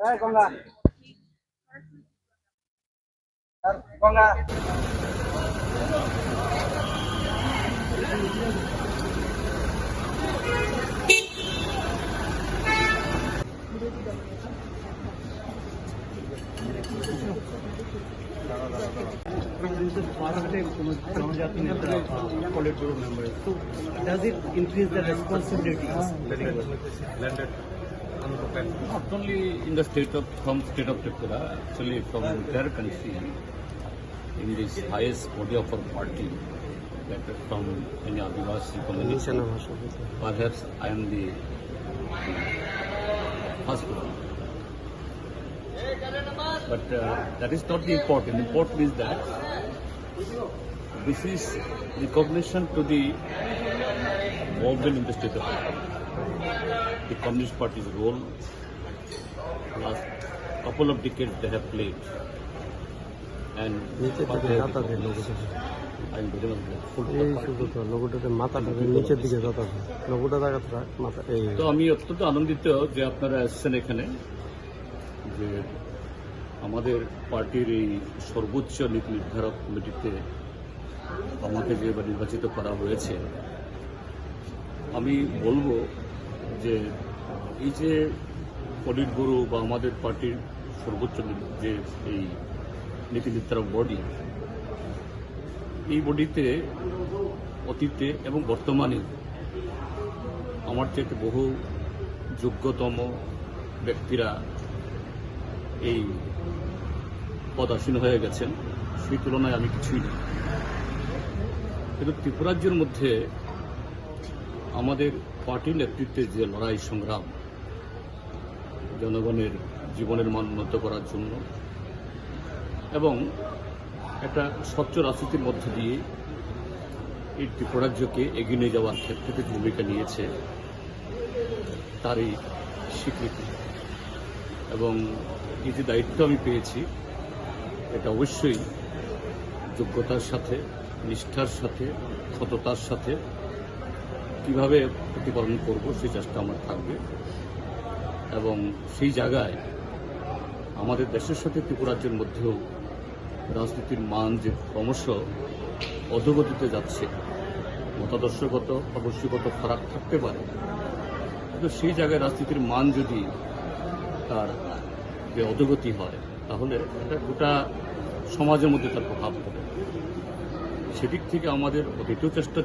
Ganga Ganga Politburo member. So does it increase the responsibilities? Not only in the from state of Tripura, actually from the entire country, in this highest body of our party, that from any Adivasi community, perhaps I am the first one. But that is not the important. The important is that this is recognition to the movement in the state of Tripura. The Communist Party's role last couple of decades they have played, and I am very much grateful to the party. তো আমি অত্যন্ত আনন্দিত যে আপনারা এসেছেন এখানে, যে আমাদের পার্টির এই সর্বোচ্চ নীতি নির্ধারক কমিটিতে আমাকে যে নির্বাচিত করা হয়েছে। আমি বলবো যে এই যে পলিটব্যুরো বা আমাদের পার্টির সর্বোচ্চ যে এই নীতি নির্ধারক বডি, এই বডিতে অতীতে এবং বর্তমানে আমার চেয়ে বহু যোগ্যতম ব্যক্তিরা এই পদাসীন হয়ে গেছেন, সেই তুলনায় আমি কিছুই না। কিন্তু ত্রিপুরাজ্যের মধ্যে আমাদের পার্টির নেতৃত্বে যে লড়াই সংগ্রাম, জনগণের জীবনের মান উন্নত করার জন্য এবং একটা স্বচ্ছ রাজনীতির মধ্য দিয়ে এই ত্রিপুরাজ্যকে এগিয়ে নিয়ে যাওয়ার ক্ষেত্রে যে ভূমিকা নিয়েছে তারই স্বীকৃতি। এবং এই যে দায়িত্ব আমি পেয়েছি, এটা অবশ্যই যোগ্যতার সাথে, নিষ্ঠার সাথে, সততার সাথে কিভাবে প্রতিপালন করব সেই চেষ্টা আমার থাকবে। এবং সেই জায়গায় আমাদের দেশের সাথে ত্রিপুরাজ্যের মধ্যেও রাজনীতির মান যে ক্রমশ অধোগতিতে যাচ্ছে, মতাদর্শগত আদর্শগত ফারাক থাকতে পারে, কিন্তু সেই জায়গায় রাজনীতির মান যদি তার যে অধোগতি হয়, তাহলে এটা গোটা সমাজের মধ্যে তার প্রভাব পড়ে। সেদিক থেকে আমাদের দ্বিতীয় চেষ্টা